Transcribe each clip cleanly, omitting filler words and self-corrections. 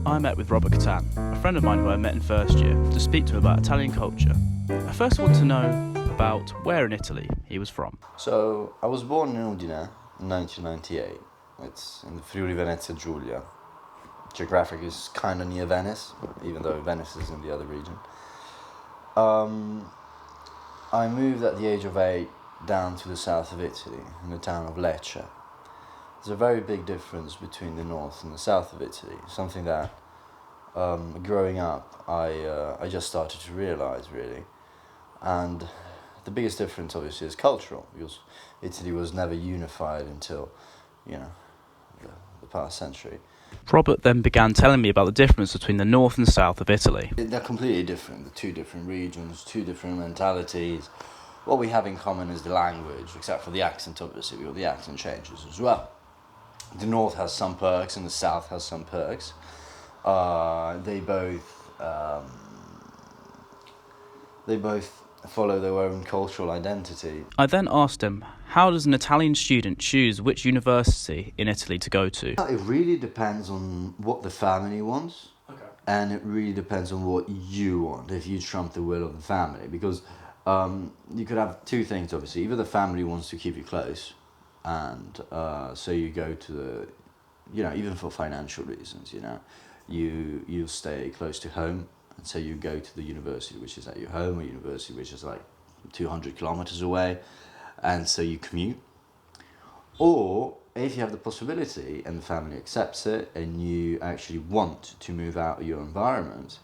I met with Robert Katan, a friend of mine who I met in first year, to speak to him about Italian culture. I first want to know about where in Italy he was from. So, I was born in Udine in 1998. It's in the Friuli Venezia Giulia. Geographically, it's kind of near Venice, even though Venice is in the other region. I moved at the age of 8 down to the south of Italy, in the town of Lecce. There's a very big difference between the north and the south of Italy, something that growing up I just started to realise, really. And the biggest difference obviously is cultural, because Italy was never unified until, the past century. Robert then began telling me about the difference between the north and south of Italy. They're completely different, the two different regions, two different mentalities. What we have in common is the language, except for the accent, obviously, because the accent changes as well. The north has some perks and the south has some perks. They both follow their own cultural identity. I then asked him, how does an Italian student choose which university in Italy to go to? It really depends on what the family wants. Okay. And it really depends on what you want, if you trump the will of the family. Because you could have two things, obviously. Either the family wants to keep you close, and so you go to the, even for financial reasons, you stay close to home, and so you go to the university which is at your home, or university which is like 200 kilometers away, and so you commute. Or if you have the possibility and the family accepts it, and you actually want to move out of your environment,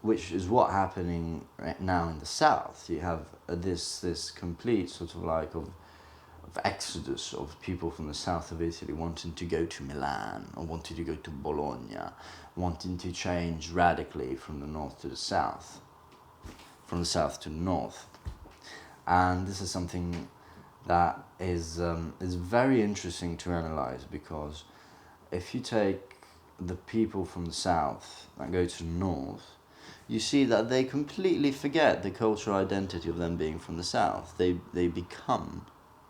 which is what's happening right now in the south. You have this complete sort of exodus of people from the south of Italy wanting to go to Milan, or wanting to go to Bologna, wanting to change radically from the north to the south, from the south to the north. And this is something that is very interesting to analyze, because if you take the people from the south that go to the north, you see that they completely forget the cultural identity of them being from the south. They become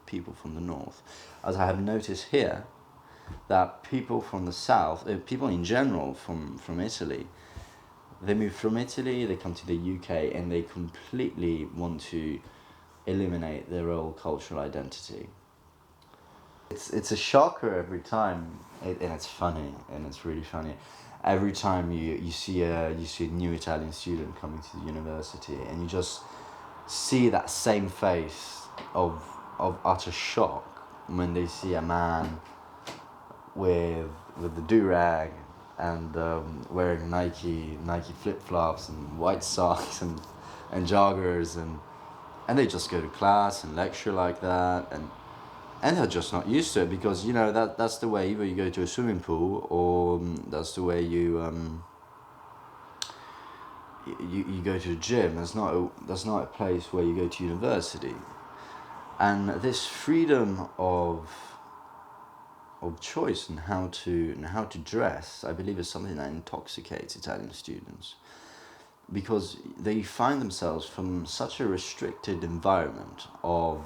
people from the north. As I have noticed here, that people from the south, people in general from Italy, they move from Italy, they come to the UK, and they completely want to eliminate their old cultural identity. It's a shocker every time, and it's funny, and it's really funny. Every time you see a new Italian student coming to the university, and you just see that same face of utter shock when they see a man with the do-rag and wearing Nike flip-flops and white socks and joggers, and they just go to class and lecture like that, and they're just not used to it, because that's the way either you go to a swimming pool, or that's the way you go to the gym. That's not a place where you go to university. And this freedom of choice and how to dress, I believe, is something that intoxicates Italian students, because they find themselves from such a restricted environment of,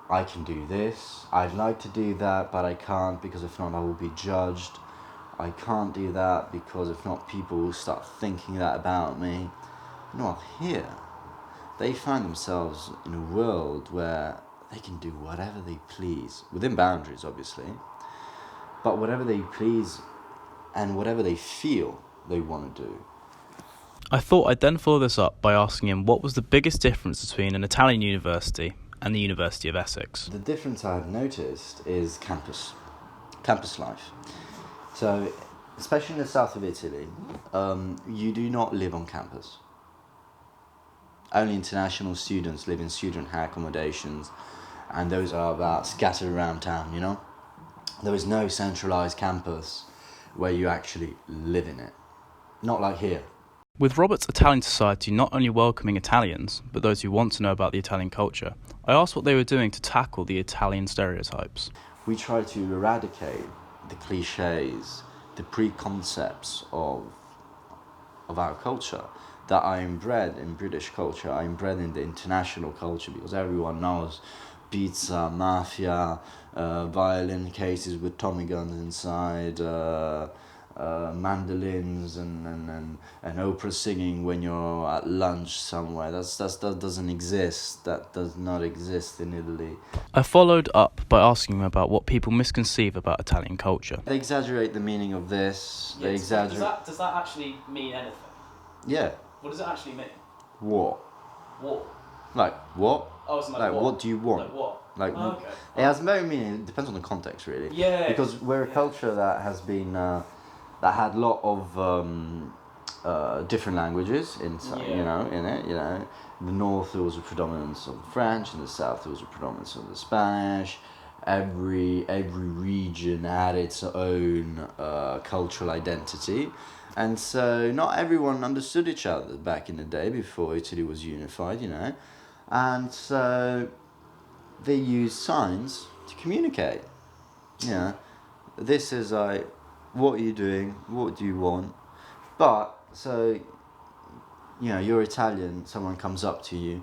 I can do this, I'd like to do that, but I can't, because if not I will be judged. I can't do that because if not people will start thinking that about me. Not here. They find themselves in a world where they can do whatever they please, within boundaries obviously, but whatever they please and whatever they feel they want to do. I thought I'd then follow this up by asking him what was the biggest difference between an Italian university and the University of Essex. The difference I've noticed is campus life. So, especially in the south of Italy, you do not live on campus. Only international students live in student accommodations, and those are about scattered around town, There is no centralised campus where you actually live in it. Not like here. With Robert's Italian Society not only welcoming Italians, but those who want to know about the Italian culture, I asked what they were doing to tackle the Italian stereotypes. We try to eradicate the cliches, the preconcepts of our culture that are inbred in British culture, are inbred in the international culture, because everyone knows pizza, mafia, violin cases with Tommy guns inside, mandolins and opera singing when you're at lunch somewhere. That doesn't exist. That does not exist in Italy. I followed up by asking him about what people misconceive about Italian culture. They exaggerate the meaning of this. They exaggerate. Does that actually mean anything? Yeah. What does it actually mean? What? What? Like what? Oh, it's Like what do you want? Like what? Like okay. it has very meaning. It depends on the context, really. Yeah. Because we're a culture that has been that had a lot of different languages inside. Yeah. You know, in it. You know, in the north there was a predominance of French. In the south there was a predominance of the Spanish. Every region had its own cultural identity. And so not everyone understood each other back in the day before Italy was unified, you know. And so they used signs to communicate. You know, this is like, what are you doing? What do you want? But, so, you know, you're Italian, someone comes up to you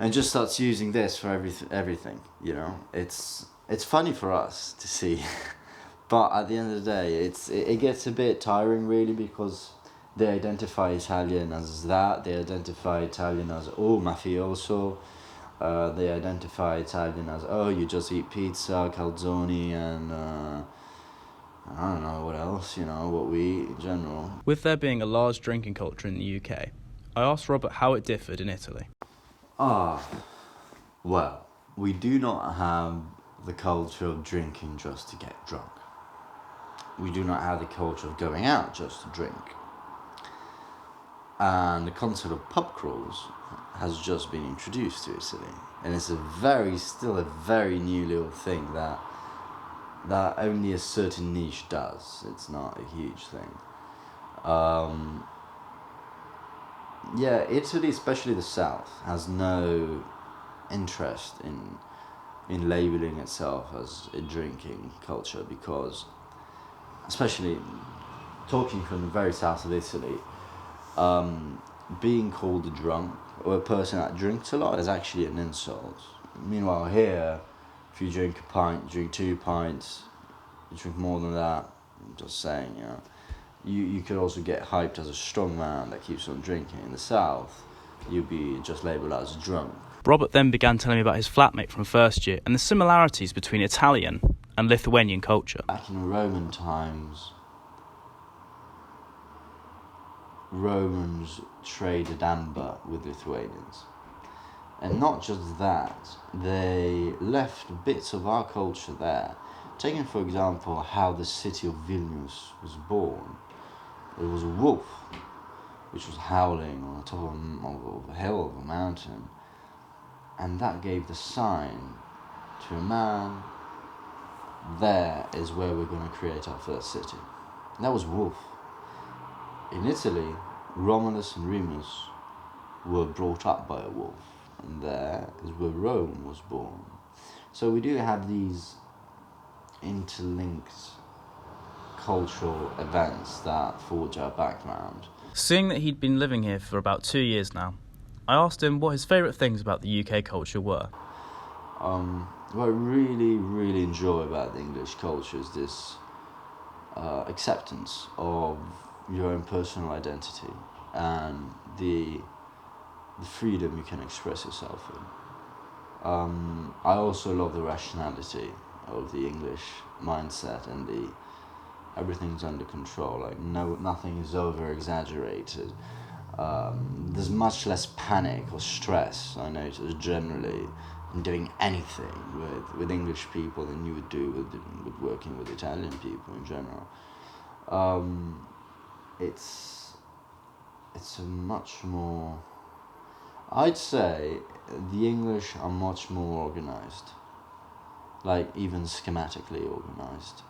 and just starts using this for everything, you know. It's funny for us to see. But at the end of the day, it gets a bit tiring, really, because they identify Italian as that. They identify Italian as, oh, mafioso. They identify Italian as, oh, you just eat pizza, calzone, and I don't know what else, you know, what we eat in general. With there being a large drinking culture in the UK, I asked Robert how it differed in Italy. Well, we do not have the culture of drinking just to get drunk. We do not have the culture of going out just to drink. And the concept of pub crawls has just been introduced to Italy. And it's still a very new little thing that only a certain niche does. It's not a huge thing. Yeah, Italy, especially the south, has no interest in labeling itself as a drinking culture, because, especially talking from the very south of Italy, being called a drunk or a person that drinks a lot is actually an insult. Meanwhile here, if you drink a pint, you drink 2 pints, you drink more than that, I'm just saying, you know, you could also get hyped as a strong man that keeps on drinking. In the south, you'd be just labelled as a drunk. Robert then began telling me about his flatmate from first year and the similarities between Italian and Lithuanian culture. Back in Roman times, Romans traded amber with Lithuanians. And not just that, they left bits of our culture there. Taking, for example, how the city of Vilnius was born. It was a wolf which was howling on the top of a hill of a mountain. And that gave the sign to a man, there is where we're going to create our first city. And that was wolf. In Italy, Romulus and Remus were brought up by a wolf, and there is where Rome was born. So we do have these interlinked cultural events that forge our background. Seeing that he'd been living here for about 2 years now, I asked him what his favourite things about the UK culture were. What I really, really enjoy about the English culture is this acceptance of your own personal identity and the freedom you can express yourself in. I also love the rationality of the English mindset and everything's under control. Like nothing is over exaggerated. There's much less panic or stress, I notice, generally, in doing anything with English people than you would do with working with Italian people in general. It's a much more, I'd say the English are much more organised, like even schematically organised,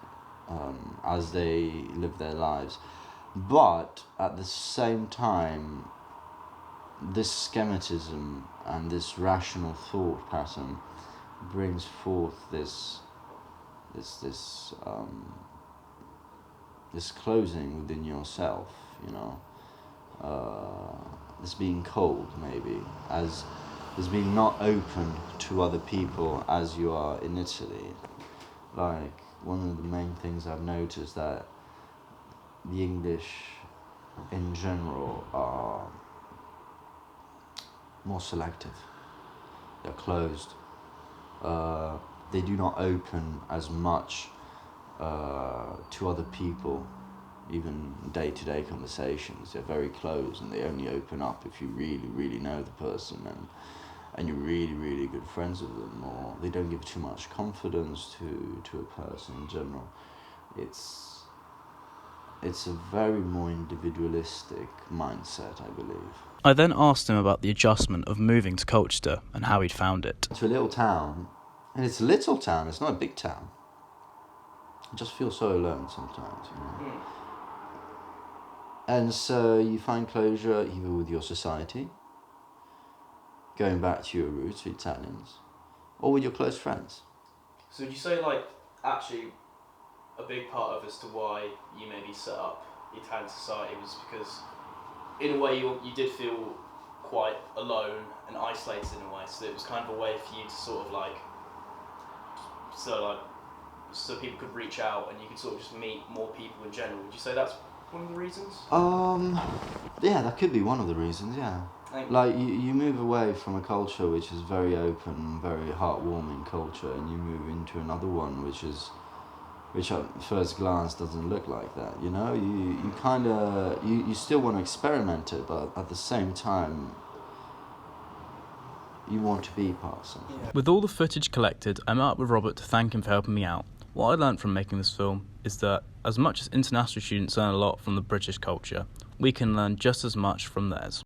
as they live their lives. But at the same time, this schematism and this rational thought pattern brings forth this closing within yourself, you know, this being cold, maybe, as is being not open to other people as you are in Italy. Like, one of the main things I've noticed that the English in general are more selective. They're closed. They do not open as much to other people, even day-to-day conversations. They're very closed, and they only open up if you really, really know the person and you're really, really good friends with them, or they don't give too much confidence to a person in general. It's a very more individualistic mindset, I believe. I then asked him about the adjustment of moving to Colchester and how he'd found it. To a little town, and it's a little town, it's not a big town. I just feel so alone sometimes, you know. And so you find closure either with your society, going back to your roots, Italians, or with your close friends. So would you say, like, actually a big part of as to why you maybe set up Italian society was because, in a way, you did feel quite alone and isolated in a way, so it was kind of a way for you to sort of like, so people could reach out and you could sort of just meet more people in general. Would you say that's one of the reasons? Yeah, that could be one of the reasons, yeah. Like, you move away from a culture which is very open, very heartwarming culture, and you move into another one which at first glance doesn't look like that, you know? You kind of, you still want to experiment it, but at the same time, you want to be part of something. Yeah. With all the footage collected, I met up with Robert to thank him for helping me out. What I learnt from making this film is that as much as international students learn a lot from the British culture, we can learn just as much from theirs.